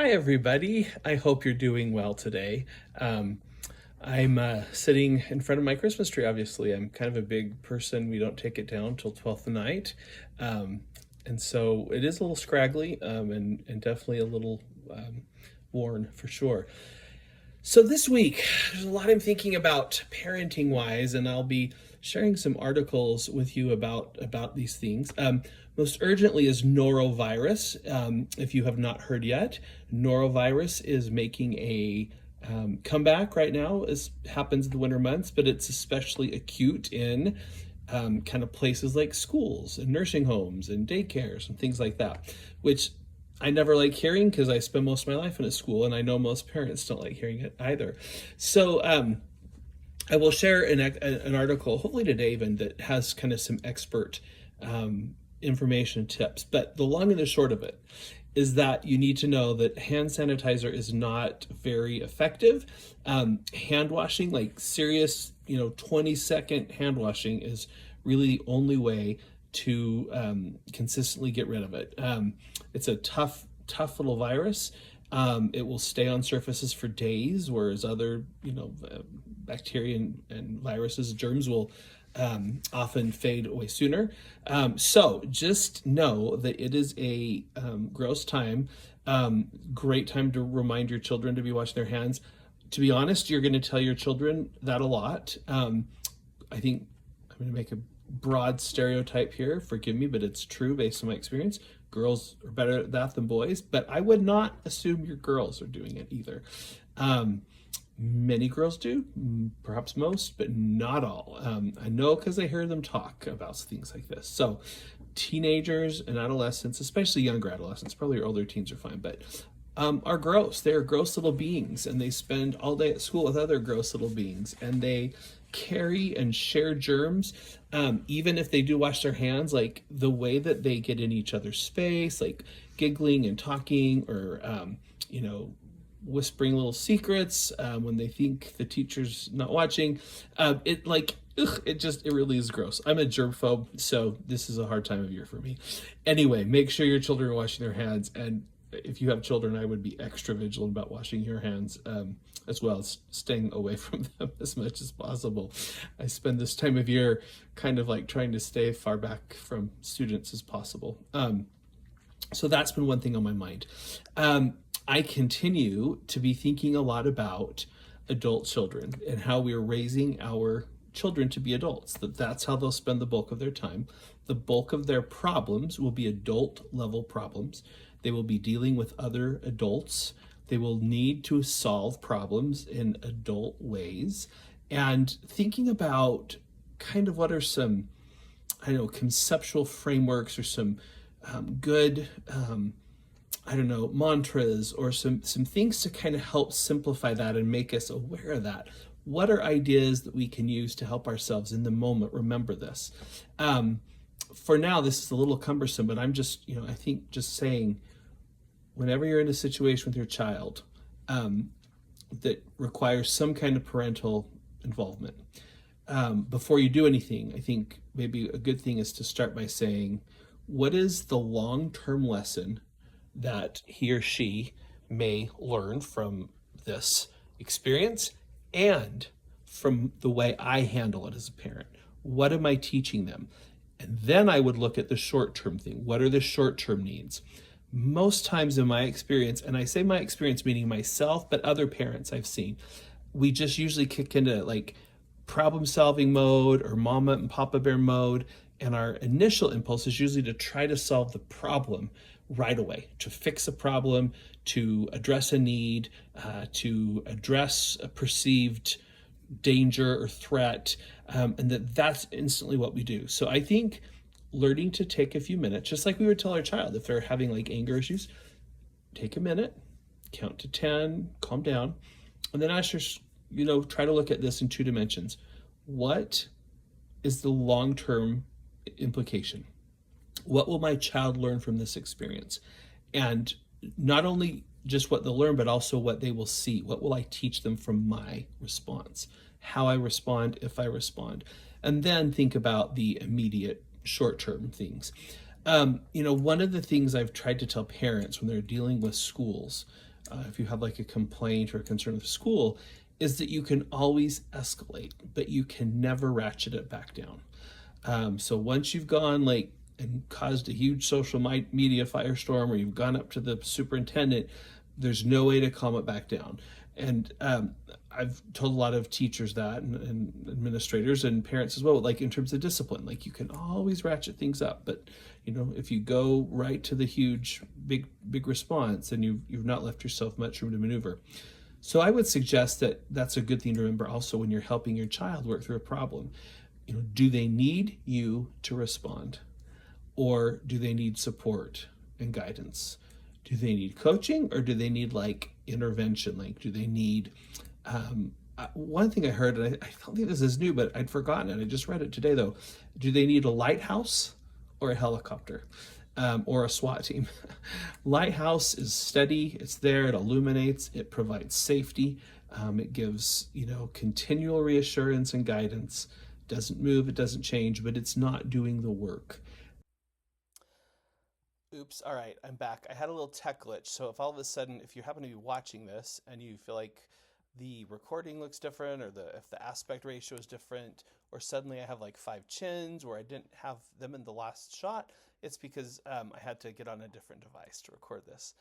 Hi, everybody. I hope you're doing well today. I'm sitting in front of my Christmas tree, obviously. I'm kind of a big person. We don't take it down till 12th night. Um, and so it is a little scraggly and definitely a little worn for sure. So this week, there's a lot I'm thinking about parenting wise, and I'll be sharing some articles with you about these things. Most urgently is norovirus. If you have not heard yet, norovirus is making a comeback right now, as happens in the winter months, but it's especially acute in kind of places like schools and nursing homes and daycares and things like that, which I never like hearing because I spend most of my life in a school, and I know most parents don't like hearing it either. So I will share an article, hopefully today even, that has kind of some expert information and tips. But the long and the short of it is that you need to know that hand sanitizer is not very effective. Hand washing, like serious, 20-second hand washing, is really the only way to consistently get rid of it. It's a tough little virus. It will stay on surfaces for days, whereas other, bacteria and viruses, germs will often fade away sooner. So just know that it is a gross time. Great time to remind your children to be washing their hands. To be honest, you're going to tell your children that a lot. I think I'm going to make a broad stereotype here, forgive me, but it's true based on my experience. Girls are better at that than boys, but I would not assume your girls are doing it either. Many girls do, perhaps most, but not all. I know because I hear them talk about things like this. So teenagers and adolescents, especially younger adolescents, probably your older teens are fine, but are gross. They're gross little beings, and they spend all day at school with other gross little beings, and they carry and share germs. Even if they do wash their hands, like the way that they get in each other's space, like giggling and talking, or whispering little secrets when they think the teacher's not watching, it really is gross. I'm a germphobe, so this is a hard time of year for me. Anyway, make sure your children are washing their hands, and if you have children, I would be extra vigilant about washing your hands, as well as staying away from them as much as possible. I spend this time of year kind of like trying to stay far back from students as possible. So that's been one thing on my mind. I continue to be thinking a lot about adult children and how we're raising our children to be adults, that's how they'll spend the bulk of their time. The bulk of their problems will be adult level problems. They will be dealing with other adults. They will need to solve problems in adult ways. And thinking about kind of what are some, conceptual frameworks, or some good, mantras, or some things to kind of help simplify that and make us aware of that. What are ideas that we can use to help ourselves in the moment remember this? For now, this is a little cumbersome, but I'm just, I think just saying, whenever you're in a situation with your child that requires some kind of parental involvement, before you do anything, I think maybe a good thing is to start by saying, what is the long-term lesson that he or she may learn from this experience and from the way I handle it as a parent? What am I teaching them? And then I would look at the short-term thing. What are the short-term needs? Most times in my experience, and I say my experience meaning myself, but other parents I've seen, we just usually kick into like problem-solving mode or mama and papa bear mode, and our initial impulse is usually to try to solve the problem right away, to fix a problem, to address a need, to address a perceived danger or threat, and that's instantly what we do. So I think learning to take a few minutes, just like we would tell our child if they're having like anger issues, take a minute, count to 10, calm down, and then ask your, try to look at this in two dimensions. What is the long-term implication? What will my child learn from this experience? And not only just what they'll learn, but also what they will see. What will I teach them from my response? How I respond, if I respond. And then think about the immediate short-term things. One of the things I've tried to tell parents when they're dealing with schools, if you have like a complaint or a concern with school, is that you can always escalate, but you can never ratchet it back down. So once you've gone like and caused a huge social media firestorm, or you've gone up to the superintendent, there's no way to calm it back down. And I've told a lot of teachers that, and administrators and parents as well, like in terms of discipline, like you can always ratchet things up, but if you go right to the huge, big response, then you've not left yourself much room to maneuver. So I would suggest that that's a good thing to remember also when you're helping your child work through a problem. Do they need you to respond, or do they need support and guidance? Do they need coaching, or do they need like intervention? Like, do they need one thing I heard, and I don't think this is new, but I'd forgotten it. I just read it today though. Do they need a lighthouse or a helicopter? Or a SWAT team. Lighthouse is steady, it's there, it illuminates, it provides safety, it gives, continual reassurance and guidance. It doesn't move, it doesn't change, but it's not doing the work. Oops, all right, I'm back. I had a little tech glitch, so if all of a sudden, if you happen to be watching this and you feel like the recording looks different, or if the aspect ratio is different, or suddenly I have like five chins where I didn't have them in the last shot, it's because I had to get on a different device to record this.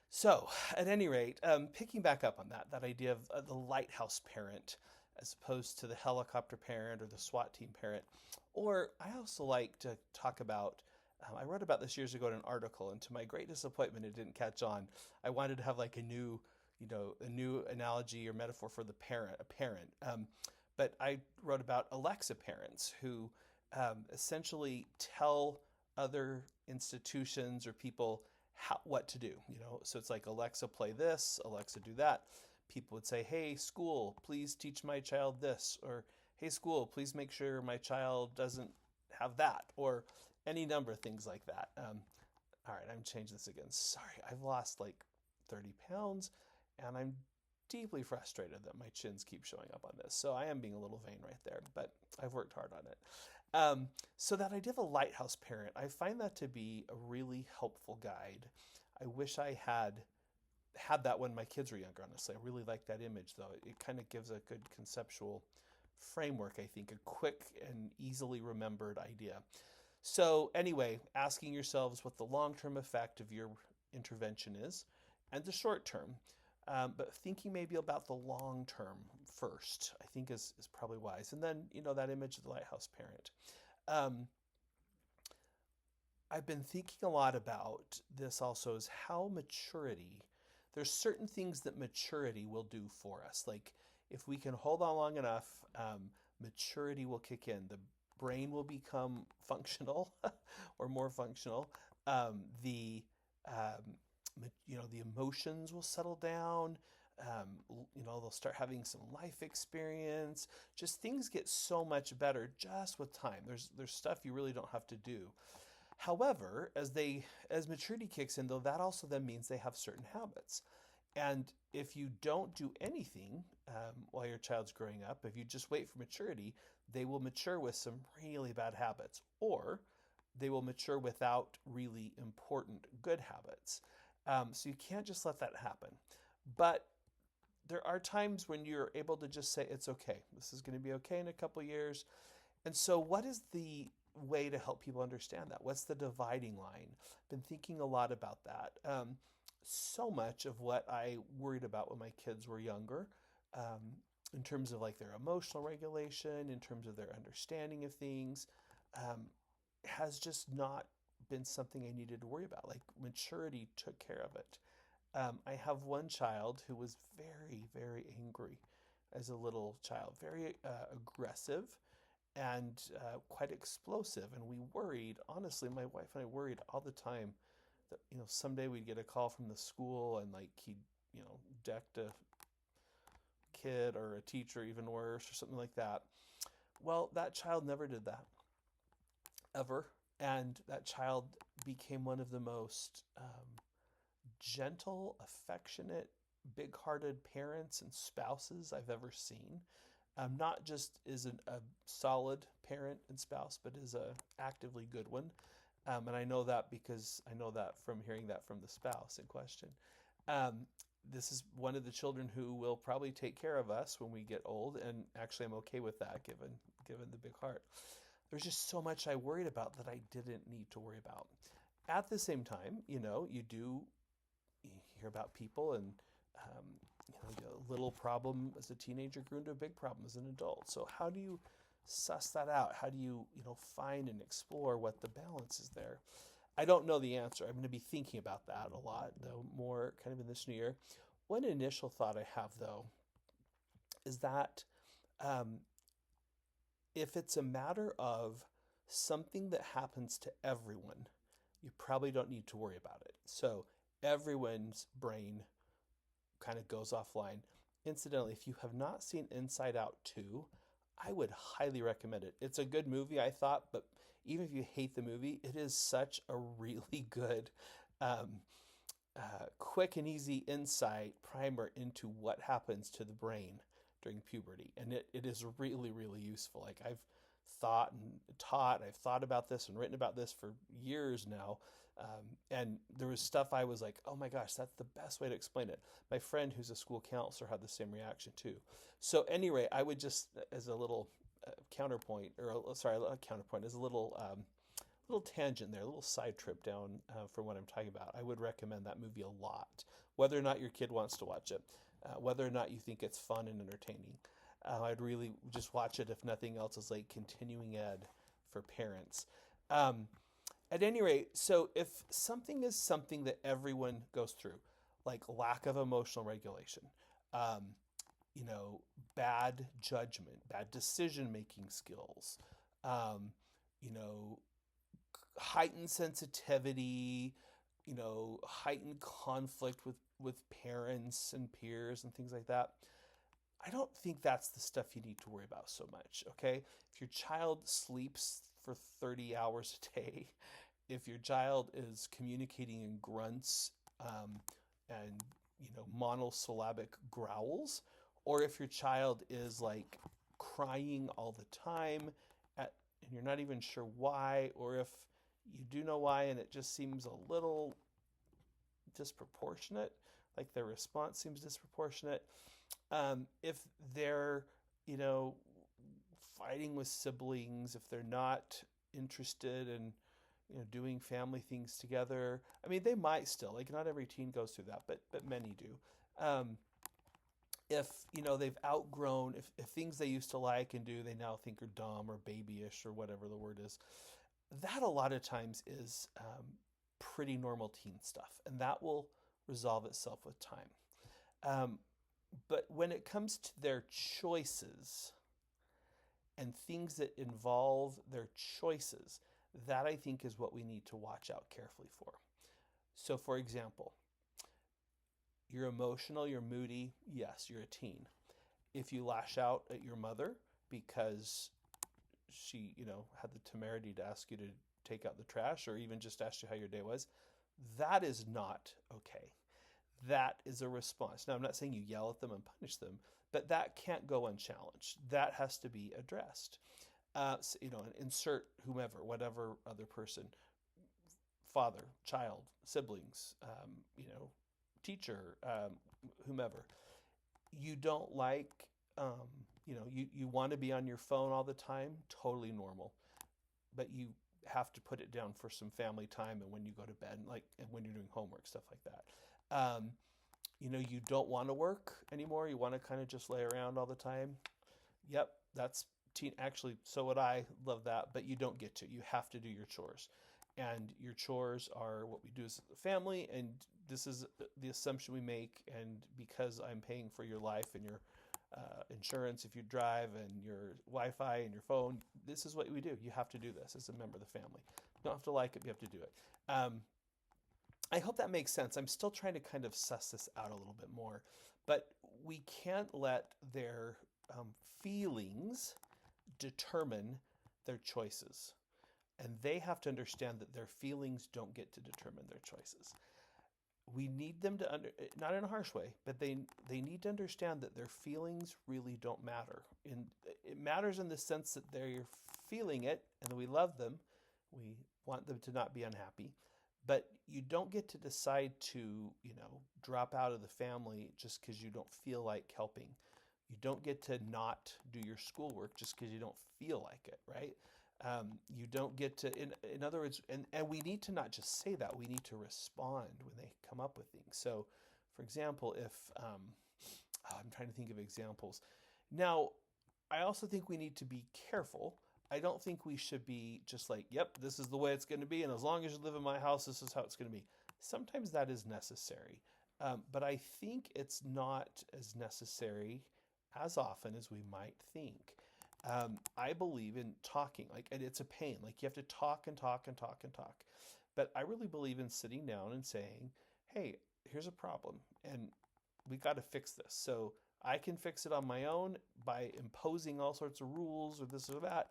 So, at any rate, picking back up on that idea of the lighthouse parent as opposed to the helicopter parent or the SWAT team parent. Or I also like to talk about, I wrote about this years ago in an article, and to my great disappointment, it didn't catch on. I wanted to have like a new analogy or metaphor for a parent. But I wrote about Alexa parents who essentially tell other institutions or people what to do. So it's like, Alexa, play this, Alexa, do that. People would say, hey, school, please teach my child this, or hey, school, please make sure my child doesn't have that, or any number of things like that. All right, I'm changing this again. Sorry, I've lost like 30 pounds, and I'm deeply frustrated that my chins keep showing up on this. So I am being a little vain right there, but I've worked hard on it. So that idea of a lighthouse parent, I find that to be a really helpful guide. I wish I had that when my kids were younger, honestly. I really like that image, though. It kind of gives a good conceptual framework, I think, a quick and easily remembered idea. So anyway, asking yourselves what the long-term effect of your intervention is and the short term. But thinking maybe about the long term first, I think is probably wise. And then, that image of the lighthouse parent. Um, I've been thinking a lot about this also, is how maturity, there's certain things that maturity will do for us. Like if we can hold on long enough, maturity will kick in. The brain will become functional or more functional. Um, the emotions will settle down. They'll start having some life experience. Just things get so much better just with time. There's stuff you really don't have to do. However, as maturity kicks in, though, that also then means they have certain habits. And if you don't do anything while your child's growing up, if you just wait for maturity, they will mature with some really bad habits, or they will mature without really important good habits. So you can't just let that happen. But there are times when you're able to just say, it's okay. This is going to be okay in a couple years. And so what is the way to help people understand that? What's the dividing line? I've been thinking a lot about that. So much of what I worried about when my kids were younger, in terms of like their emotional regulation, in terms of their understanding of things, has just not been something I needed to worry about. Like maturity took care of it. I have one child who was very, very angry as a little child, very aggressive and quite explosive. And we worried, honestly, my wife and I worried all the time that, someday we'd get a call from the school and like he'd, decked a kid or a teacher, even worse, or something like that. Well, that child never did that, ever. And that child became one of the most gentle, affectionate, big-hearted parents and spouses I've ever seen. Not just is a solid parent and spouse, but is a actively good one. And I know that because I know that from hearing that from the spouse in question. Um, this is one of the children who will probably take care of us when we get old, and actually, I'm okay with that given the big heart. There's just so much I worried about that I didn't need to worry about. At the same time, you hear about people and a little problem as a teenager grew into a big problem as an adult. So how do you suss that out? How do you find and explore what the balance is there? I don't know the answer. I'm going to be thinking about that a lot, though, more kind of in this new year. One initial thought I have, though, is that um, if it's a matter of something that happens to everyone, you probably don't need to worry about it. So everyone's brain kind of goes offline. Incidentally, if you have not seen Inside Out 2, I would highly recommend it. It's a good movie, I thought, but even if you hate the movie, it is such a really good, um, quick and easy insight primer into what happens to the brain during puberty. And it is really, really useful. Like I've thought about this and written about this for years now. And there was stuff I was like, oh my gosh, that's the best way to explain it. My friend who's a school counselor had the same reaction too. So anyway, I would just, as a little counterpoint, or sorry, not counterpoint, as a little tangent there, a little side trip down from what I'm talking about. I would recommend that movie a lot, whether or not your kid wants to watch it, whether or not you think it's fun and entertaining. I'd really just watch it if nothing else as like continuing ed for parents. Um, at any rate, so if something is something that everyone goes through, like lack of emotional regulation, um, bad judgment, bad decision making skills, um, you know, heightened sensitivity, heightened conflict with parents and peers and things like that. I don't think that's the stuff you need to worry about so much, okay? If your child sleeps for 30 hours a day, if your child is communicating in grunts and monosyllabic growls, or if your child is like crying all the time and you're not even sure why, or if you do know why and it just seems a little disproportionate, like their response seems disproportionate. If they're, you know, fighting with siblings, if they're not interested in, doing family things together. I mean, they might still, like not every teen goes through that, but many do. Um, if they've outgrown, if things they used to like and do they now think are dumb or babyish or whatever the word is, that a lot of times is pretty normal teen stuff, and that will resolve itself with time. Um, but when it comes to their choices and things that involve their choices, that I think is what we need to watch out carefully for. So, for example, you're emotional, you're moody, yes, you're a teen. If you lash out at your mother because she, had the temerity to ask you to take out the trash or even just ask you how your day was, that is not okay. That is a response. Now, I'm not saying you yell at them and punish them, but that can't go unchallenged. That has to be addressed. And insert whomever, whatever other person, father, child, siblings, teacher, whomever. You don't like, you want to be on your phone all the time, totally normal. But you have to put it down for some family time and when you go to bed, and when you're doing homework, stuff like that. Um, you don't want to work anymore. You want to kind of just lay around all the time. Yep, that's teen. Actually, so would I. Love that. But you don't get to. You have to do your chores. And your chores are what we do as a family. And this is the assumption we make. And because I'm paying for your life and your insurance if you drive and your Wi-Fi and your phone, this is what we do. You have to do this as a member of the family. You don't have to like it, but you have to do it. I hope that makes sense. I'm still trying to kind of suss this out a little bit more, but we can't let their feelings determine their choices. And they have to understand that their feelings don't get to determine their choices. We need them to not in a harsh way, but they need to understand that their feelings really don't matter. And it matters in the sense that they're feeling it and we love them. We want them to not be unhappy, but you don't get to decide to, drop out of the family just because you don't feel like helping. You don't get to not do your schoolwork just because you don't feel like it, right? You don't get to, in other words, and we need to not just say that, we need to respond when they come up with things. So, for example, if I'm trying to think of examples. Now, I also think we need to be careful. I don't think we should be just like, yep, this is the way it's going to be. And as long as you live in my house, this is how it's going to be. Sometimes that is necessary. But I think it's not as necessary as often as we might think. I believe in talking, like, and it's a pain. Like, you have to talk and talk and talk and talk. But I really believe in sitting down and saying, hey, here's a problem, and we got to fix this. So I can fix it on my own by imposing all sorts of rules or this or that,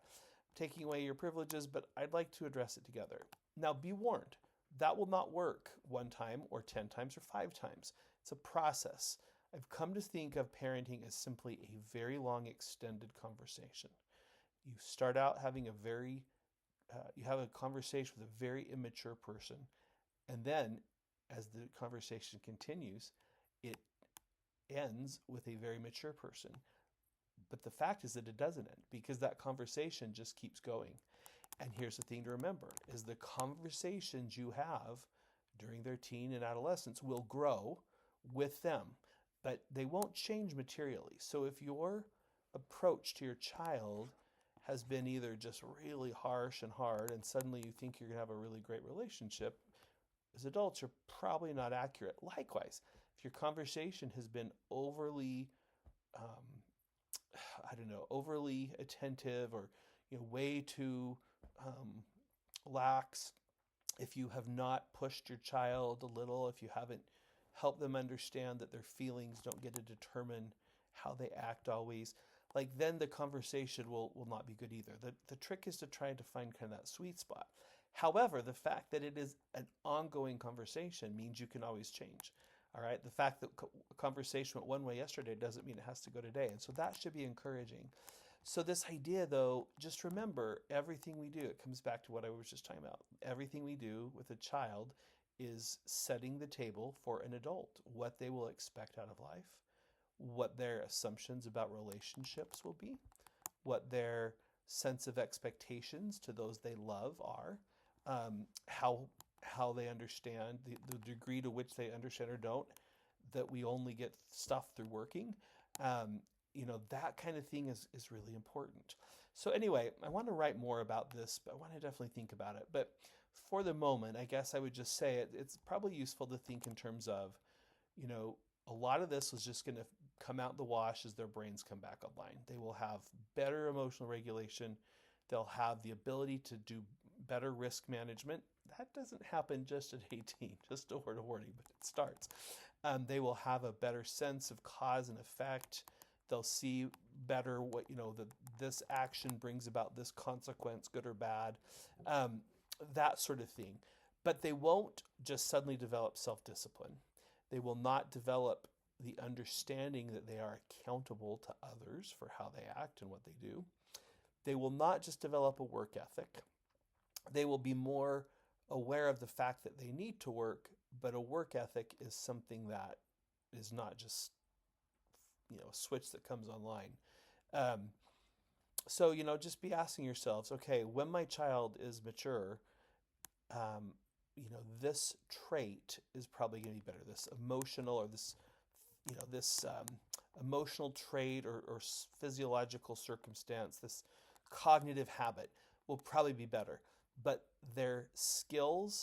taking away your privileges, but I'd like to address it together. Now, be warned, that will not work one time or 10 times or 5 times. It's a process. I've come to think of parenting as simply a very long, extended conversation. You start out having you have a conversation with a very immature person, and then as the conversation continues, it ends with a very mature person. But the fact is that it doesn't end because that conversation just keeps going. And here's the thing to remember is the conversations you have during their teen and adolescence will grow with them, but they won't change materially. So if your approach to your child has been either just really harsh and hard, and suddenly you think you're going to have a really great relationship, as adults, you're probably not accurate. Likewise, if your conversation has been overly, overly attentive or way too lax, if you have not pushed your child a little, if you haven't helped them understand that their feelings don't get to determine how they act always, like then the conversation will not be good either. The trick is to try to find kind of that sweet spot. However, the fact that it is an ongoing conversation means you can always change. All right. The fact that a conversation went one way yesterday doesn't mean it has to go today. And so that should be encouraging. So this idea, though, just remember everything we do, it comes back to what I was just talking about. Everything we do with a child is setting the table for an adult, what they will expect out of life, what their assumptions about relationships will be, what their sense of expectations to those they love are, how they understand, the degree to which they understand or don't, that we only get stuff through working. That kind of thing is really important. So anyway, I want to write more about this, but I want to definitely think about it. But for the moment, I guess I would just say it's probably useful to think in terms of, a lot of this is just going to come out the wash as their brains come back online. They will have better emotional regulation. They'll have the ability to do better risk management. That doesn't happen just at 18, just a word of warning, but it starts. They will have a better sense of cause and effect. They'll see better what, this action brings about this consequence, good or bad, that sort of thing. But they won't just suddenly develop self-discipline. They will not develop the understanding that they are accountable to others for how they act and what they do. They will not just develop a work ethic. They will be more aware of the fact that they need to work, but a work ethic is something that is not just, a switch that comes online. So, just be asking yourselves, okay, when my child is mature, this trait is probably going to be better. This emotional or this emotional trait or physiological circumstance, this cognitive habit will probably be better. But their skills